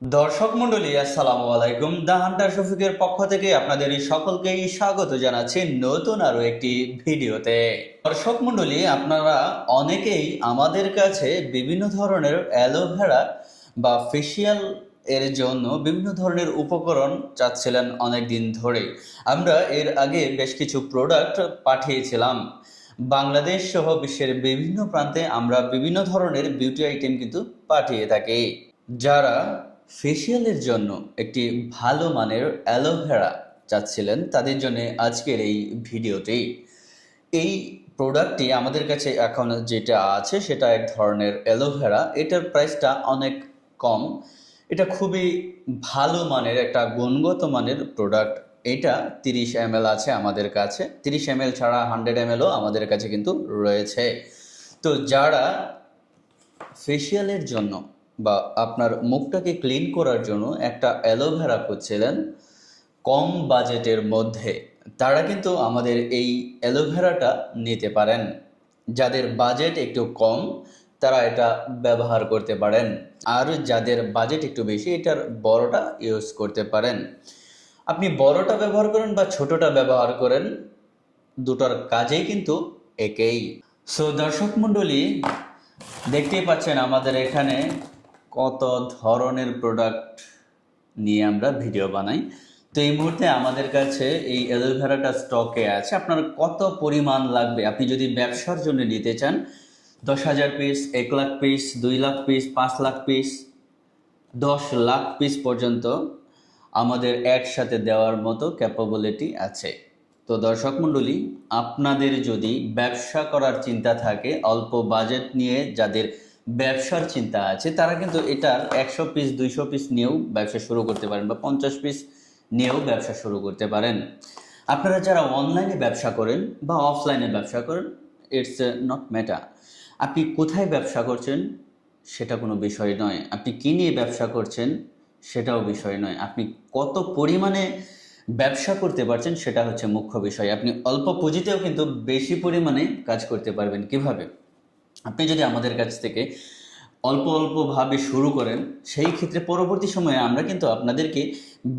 দর্শক মন্ডলী আসসালামু আলাইকুম। দা হান্টার শফিকের পক্ষ থেকে আপনাদের সকলকেই স্বাগত জানাচ্ছি নতুন আরো একটি ভিডিওতে। দর্শক মন্ডলী, আপনারা অনেকেই আমাদের কাছে বিভিন্ন ধরনের অ্যালোভেরা বা ফেসিয়াল এর জন্য বিভিন্ন ধরনের উপকরণ চাচ্ছিলেন অনেক দিন ধরে। আমরা এর আগে বেশ কিছু প্রোডাক্ট পাঠিয়েছিলাম বাংলাদেশ সহ বিশ্বের বিভিন্ন প্রান্তে। আমরা বিভিন্ন ধরনের বিউটি আইটেম কিন্তু পাঠিয়ে থাকি। যারা ফেসিয়ালের জন্য একটি ভালো মানের অ্যালোভেরা চাচ্ছিলেন তাদের জন্য আজকের এই ভিডিওটি। এই প্রোডাক্টটি আমাদের কাছে এখন যেটা আছে সেটা এক ধরনের অ্যালোভেরা। এটার প্রাইসটা অনেক কম। এটা খুবই ভালো মানের একটা গুণগত মানের প্রোডাক্ট। এটা 30 ml আছে আমাদের কাছে, 30 ml ছাড়া 100 mlও আমাদের কাছে কিন্তু রয়েছে। তো যারা ফেসিয়ালের জন্য বা আপনার মুখটাকে ক্লিন করার জন্য একটা অ্যালোভেরা খুঁজছিলেন কম বাজেটের মধ্যে, তারা কিন্তু আমাদের এই অ্যালোভেরাটা নিতে পারেন। যাদের বাজেট একটু কম তারা এটা ব্যবহার করতে পারেন, আর যাদের বাজেট একটু বেশি এটার বড়টা ইউজ করতে পারেন। আপনি বড়টা ব্যবহার করেন বা ছোটটা ব্যবহার করেন, দুটোর কাজেই কিন্তু একই। সো দর্শক মণ্ডলী, দেখতেই পাচ্ছেন আমাদের এখানে কত ধরনের প্রোডাক্ট নিয়ে আমরা ভিডিও বানাই। তো এই মুহূর্তে আমাদের কাছে এই অ্যালোভেরাটা স্টকে আছে। আপনার কত পরিমাণ লাগবে, আপনি যদি ব্যবসার জন্য নিতে চান 10,000 piece, 1 lakh piece, 2 lakh piece, 5 lakh piece, 10 lakh piece পর্যন্ত আমাদের একসাথে দেওয়ার মতো ক্যাপাবিলিটি আছে। তো দর্শক মণ্ডলী, আপনাদের যদি ব্যবসা করার চিন্তা থাকে, অল্প বাজেট নিয়ে যাদের ব্যবসার চিন্তা আছে, তারা কিন্তু এটার 100 পিস 200 পিস নিয়েও ব্যবসা শুরু করতে পারেন বা 50 পিস নিয়েও ব্যবসা শুরু করতে পারেন। আপনারা যারা অনলাইনে ব্যবসা করেন বা অফলাইনে ব্যবসা করেন, ইটস নট ম্যাটার। আপনি কোথায় ব্যবসা করছেন সেটা কোনো বিষয় নয়, আপনি কী নিয়ে ব্যবসা করছেন সেটাও বিষয় নয়, আপনি কত পরিমাণে ব্যবসা করতে পারছেন সেটা হচ্ছে মুখ্য বিষয়। আপনি অল্প পুঁজিতেও কিন্তু বেশি পরিমাণে কাজ করতে পারবেন। কিভাবে? আপনি যদি আমাদের কাছ থেকে অল্প অল্পভাবে শুরু করেন, সেই ক্ষেত্রে পরবর্তী সময়ে আমরা কিন্তু আপনাদেরকে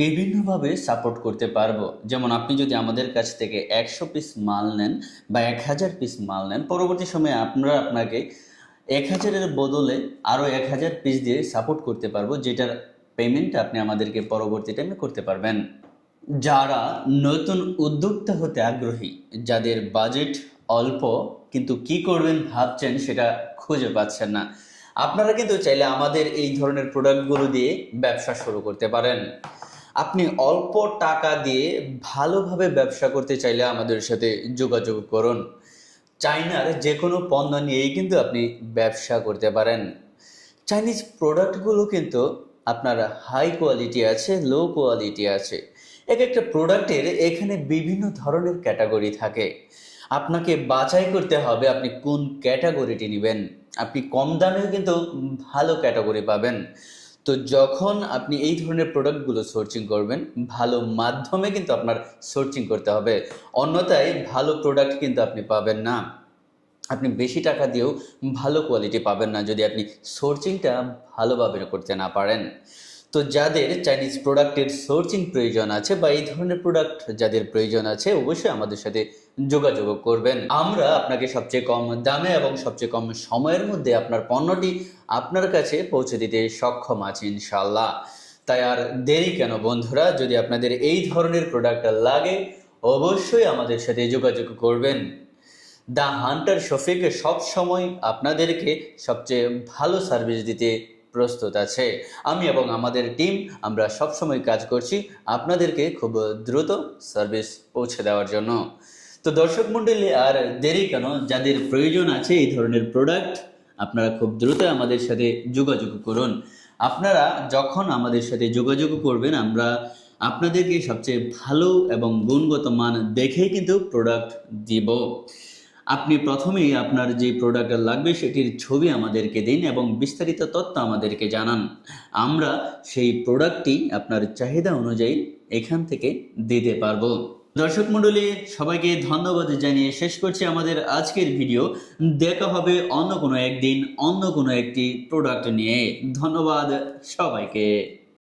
বিভিন্নভাবে সাপোর্ট করতে পারবো। যেমন আপনি যদি আমাদের কাছ থেকে 100 পিস মাল নেন বা 1000 পিস মাল নেন, পরবর্তী সময়ে আমরা আপনাকে 1000-এর বদলে আরও 1000 পিস দিয়ে সাপোর্ট করতে পারবো, যেটার পেমেন্ট আপনি আমাদেরকে পরবর্তী টাইমে করতে পারবেন। যারা নতুন উদ্যোক্তা হতে আগ্রহী, যাদের বাজেট অল্প কিন্তু কি করবেন ভাবছেন সেটা খুঁজে পাচ্ছেন না, আপনারা কিন্তু চাইলে আমাদের এই ধরনের প্রোডাক্টগুলো দিয়ে ব্যবসা শুরু করতে পারেন। আপনি অল্প টাকা দিয়ে ভালোভাবে ব্যবসা করতে চাইলে আমাদের সাথে যোগাযোগ করুন। চায়নার যে কোনো পণ্য নিয়েই কিন্তু আপনি ব্যবসা করতে পারেন। চাইনিজ প্রোডাক্টগুলো কিন্তু আপনার হাই কোয়ালিটি আছে, লো কোয়ালিটি আছে। এক একটা প্রোডাক্টের এখানে বিভিন্ন ধরনের ক্যাটাগরি থাকে। আপনাকে বাছাই করতে হবে আপনি কোন ক্যাটাগরিটি নেবেন। আপনি কম দামেও কিন্তু ভালো ক্যাটাগরি পাবেন। তো যখন আপনি এই ধরনের প্রোডাক্টগুলো সার্চিং করবেন, ভালো মাধ্যমে কিন্তু আপনার সার্চিং করতে হবে, অন্যথায় ভালো প্রোডাক্ট কিন্তু আপনি পাবেন না। আপনি বেশি টাকা দিয়েও ভালো কোয়ালিটি পাবেন না যদি আপনি সোর্সিংটা ভালোভাবে করতে না পারেন। তো যাদের চাইনিজ প্রোডাক্টের সোর্সিং প্রয়োজন আছে বা এই ধরনের প্রোডাক্ট যাদের প্রয়োজন আছে, অবশ্যই আমাদের সাথে যোগাযোগ করবেন। আমরা আপনাকে সবচেয়ে কম দামে এবং সবচেয়ে কম সময়ের মধ্যে আপনার পণ্যটি আপনার কাছে পৌঁছে দিতে সক্ষম আছি ইনশাল্লাহ। তাই আর দেরি কেন বন্ধুরা, যদি আপনাদের এই ধরনের প্রোডাক্ট লাগে অবশ্যই আমাদের সাথে যোগাযোগ করবেন। দ্য হান্টার শফিক সব সময় আপনাদেরকে সবচেয়ে ভালো সার্ভিস দিতে প্রস্তুত আছে। আমি এবং আমাদের টিম আমরা সব সময় কাজ করছি আপনাদেরকে খুব দ্রুত সার্ভিস পৌঁছে দেওয়ার জন্য। তো দর্শক মণ্ডলী, আর দেরি কেন, যাদের প্রয়োজন আছে এই ধরনের প্রোডাক্ট আপনারা খুব দ্রুত আমাদের সাথে যোগাযোগ করুন। আপনারা যখন আমাদের সাথে যোগাযোগ করবেন, আমরা আপনাদেরকে সবচেয়ে ভালো এবং গুণগত মান দেখেই কিন্তু প্রোডাক্ট দিব। আপনি প্রথমেই আপনার যে প্রোডাক্ট লাগবে সেটির ছবি আমাদেরকে দিন এবং বিস্তারিত তথ্য আমাদেরকে জানান। আমরা সেই প্রোডাক্টটি আপনার চাহিদা অনুযায়ী এখান থেকে দিতে পারবো। দর্শক মণ্ডলী, সবাইকে ধন্যবাদ জানিয়ে শেষ করছি আমাদের আজকের ভিডিও। দেখা হবে অন্য কোনো একদিন অন্য কোনো একটি প্রোডাক্ট নিয়ে। ধন্যবাদ সবাইকে।